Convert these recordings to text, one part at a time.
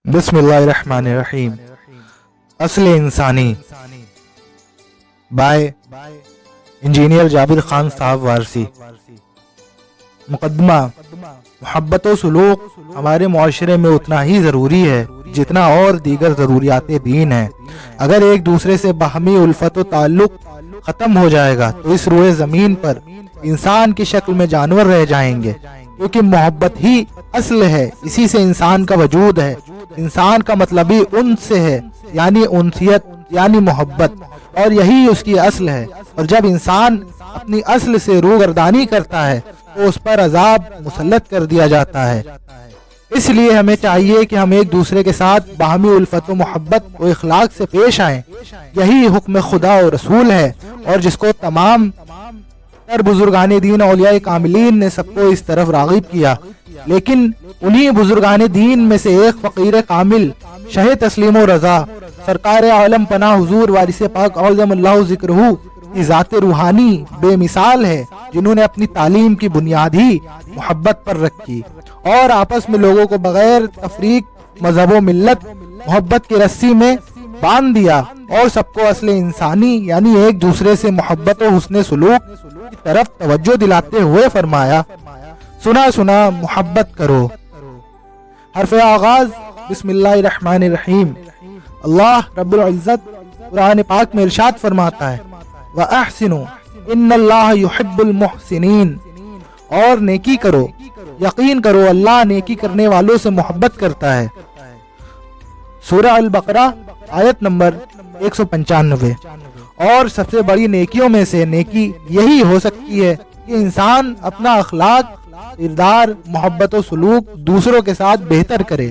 बिस्मिल्लाहिर्रहमानिर्रहीम। असल इंसानी बाय इंजीनियर जाबिर खान साहब वारसी। मुकदमा, मोहब्बत व सुलूक हमारे मुआशरे में उतना ही ज़रूरी है जितना और दीगर ज़रूरियात दीन है। अगर एक दूसरे से बाहमी उल्फत व ताल्लुक ख़त्म हो जाएगा तो इस रूए ज़मीन पर इंसान की शक्ल में जानवर रह जाएंगे, क्योंकि मोहब्बत ही असल है, इसी से इंसान का वजूद है। इंसान का मतलब ही उन से है, यानी उनसियत यानी मोहब्बत, और यही उसकी असल है। और जब इंसान अपनी असल से रूगर्दानी करता है तो उस पर अजाब मुसल्लत कर दिया जाता है। इसलिए हमें चाहिए कि हम एक दूसरे के साथ बाहमी उल्फत व मोहब्बत व इखलाक से पेश आएं। यही हुक्म खुदा और रसूल है, और जिसको तमाम तर बुजुर्गान दीन औलिया कामिलीन ने सबको इस तरफ राग़िब किया। लेकिन उन्हीं बुजुर्गान दीन में से एक फ़कीर कामिल शहे तस्लीम व रज़ा सरकार आलम पना हुजूर वारिस पाक औज़मल्लाहु ज़िक्रुहु की ज़ात रूहानी बेमिसाल है, जिन्होंने अपनी तालीम की बुनियाद ही मोहब्बत पर रखी और आपस में लोगों को बगैर तफरीक मजहब व मिल्लत मोहब्बत की रस्सी में बांध दिया और सबको असल इंसानी यानी एक दूसरे से मोहब्बत व हुस्न सुलूक की तरफ तवज्जो दिलाते हुए फरमाया, सुना सुना मोहब्बत करो। हर्फ आगाज बिस्मिल्लाहिर्रहमानिर्रहीम। अल्लाह रब्बुल इज्जत कुरान पाक में इरशाद फरमाता है, व अहसिनु इन्नल्लाह युहिब्बुल मुहसिनीन, और नेकी करो, यकीन करो अल्लाह नेकी करने वालों से मोहब्बत करता है। सूरह अल बकरा आयत नंबर 195। और सबसे बड़ी नेकियों में से नेकी यही हो सकती है कि इंसान अपना अखलाक, किरदार, मोहब्बत व सुलूक दूसरों के साथ बेहतर करे,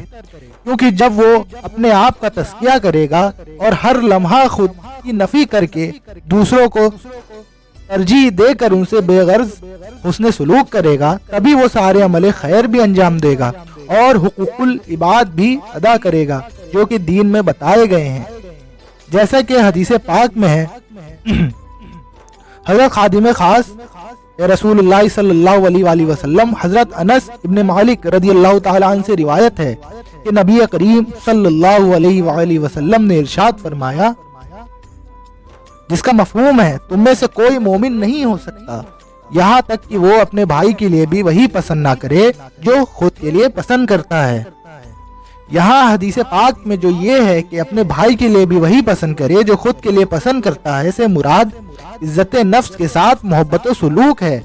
क्योंकि जब वो अपने आप का तस्किया करेगा और हर लम्हा खुद की नफी करके दूसरों को तरजीह देकर उनसे बेगर्ज हुस्न सुलूक करेगा, तभी वो सारे अमल खैर भी अंजाम देगा और हुकूकुल इबाद भी अदा करेगा जो कि दीन में बताए गए हैं। जैसा कि हदीस पाक में है, हज़रत खादिम खास रसूलुल्लाह सल्लल्लाहु अलैहि वसल्लम हज़रत अनस इब्न मालिक रदियल्लाहु ताला अन्हु से रिवायत है कि नबी करीम सल्लल्लाहु अलैहि वसल्लम ने इरशाद फरमाया, जिसका मफहूम है तुम में से कोई मोमिन नहीं हो सकता यहाँ तक कि वो अपने भाई के लिए भी वही पसंद ना करे जो खुद के लिए पसंद करता है। यहाँ हदीस पाक में जो ये है कि अपने भाई के लिए भी वही पसंद करे जो खुद के लिए पसंद करता है, से मुराद इज्जत नफ्स के साथ मोहब्बत व सुलूक है।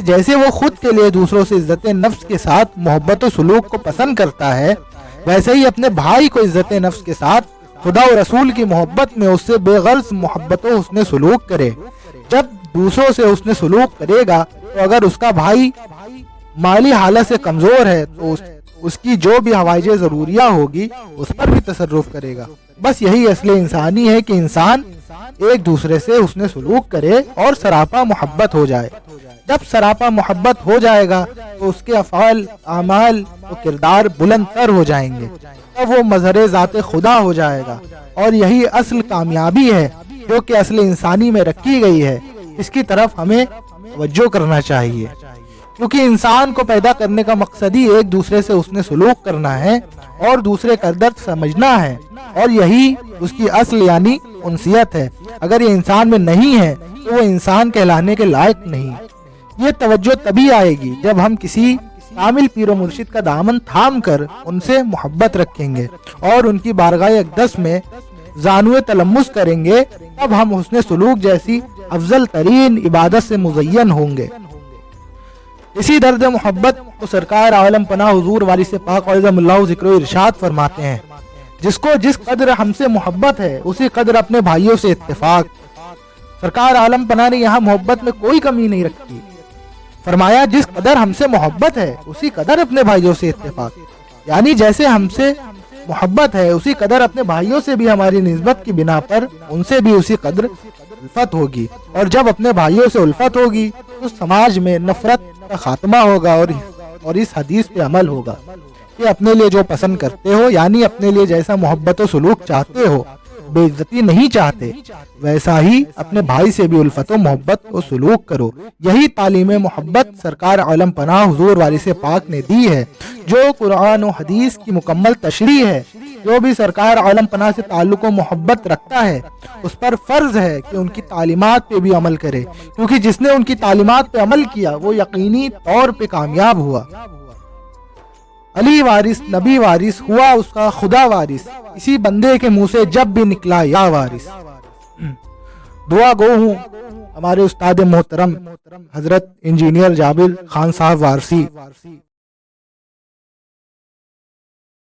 जैसे वो खुद के लिए दूसरों से इज्जत नफ्स के साथ मोहब्बत व सुलूक को पसंद करता है, वैसे ही अपने भाई को इज्जत नफ्स के साथ खुदा और रसूल की मोहब्बत में उससे बेगर्ज मोहब्बत व हुस्न सुलूक करे। जब दूसरों से हुस्न सुलूक करेगा तो अगर उसका भाई माली हालत से कमजोर है तो उसकी जो भी हवाइज ज़रूरिया होगी उस पर भी तसर्रुफ करेगा। बस यही असली इंसानी है कि इंसान एक दूसरे से हुस्न सुलूक करे और सरापा मोहब्बत हो जाए। जब सरापा मोहब्बत हो जाएगा तो उसके अफ़ाल, आमाल और किरदार बुलंद तर हो जाएंगे, तब वो मज़हर ज़ात खुदा हो जाएगा। और यही असल कामयाबी है जो कि असल इंसानी में रखी गई है। इसकी तरफ हमें तवज्जो करना चाहिए, क्योंकि इंसान को पैदा करने का मकसद ही एक दूसरे से उसने सुलूक करना है और दूसरे का दर्द समझना है, और यही उसकी असल यानी उनसियत है। अगर ये इंसान में नहीं है तो वो इंसान कहलाने के लायक नहीं। ये तवज्जो तभी आएगी जब हम किसी कामिल पीर मुर्शिद का दामन थाम कर उनसे मोहब्बत रखेंगे और उनकी बारगाह अक़दस में ज़ानुए तलम्मुस करेंगे, तब हम हुस्न सुलूक जैसी अफजल तरीन इबादत से मुज़य्यन होंगे। इसी दर्द मोहब्बत को सरकार आलम पना हुजूर वारिस पाक औज़मल्लाहु ज़िक्रुहु इरशाद फरमाते हैं, जिसको जिस कदर हमसे मोहब्बत है उसी कदर अपने भाइयों से इत्तेफाक। सरकार आलम पना ने यहाँ मोहब्बत में कोई कमी नहीं रखी, फरमाया जिस कदर हमसे मोहब्बत है उसी कदर अपने भाइयों से इत्तेफाक, यानी जैसे हमसे मोहब्बत है उसी कदर अपने भाइयों से भी हमारी निस्बत की बिना पर उनसे भी उसी कदर उल्फत होगी। और जब अपने भाइयों से उल्फत होगी तो समाज में नफरत का खात्मा होगा और इस हदीस पे अमल होगा कि अपने लिए जो पसंद करते हो, यानी अपने लिए जैसा मोहब्बत व सुलूक चाहते हो, बेइज्जती नहीं चाहते, वैसा ही अपने भाई से भी उल्फत व मोहब्बत व सुलूक करो। यही तालीम मोहब्बत सरकार आलम पनाह हुजूर वारिस पाक ने दी है, जो कुरान और हदीस की मुकम्मल तशरीह है। جو بھی سرکار عالم پناہ سے تعلق و محبت رکھتا ہے اس پر فرض ہے کہ ان کی تعلیمات پہ بھی عمل کرے، کیونکہ جس نے ان کی تعلیمات پہ عمل کیا وہ یقینی طور پہ کامیاب ہوا۔ علی وارث نبی وارث ہوا اس کا خدا وارث، اسی بندے کے منہ سے جب بھی نکلا یا وارث۔ دعا گو ہوں ہمارے استاد محترم حضرت انجینئر جابر خان صاحب وارثی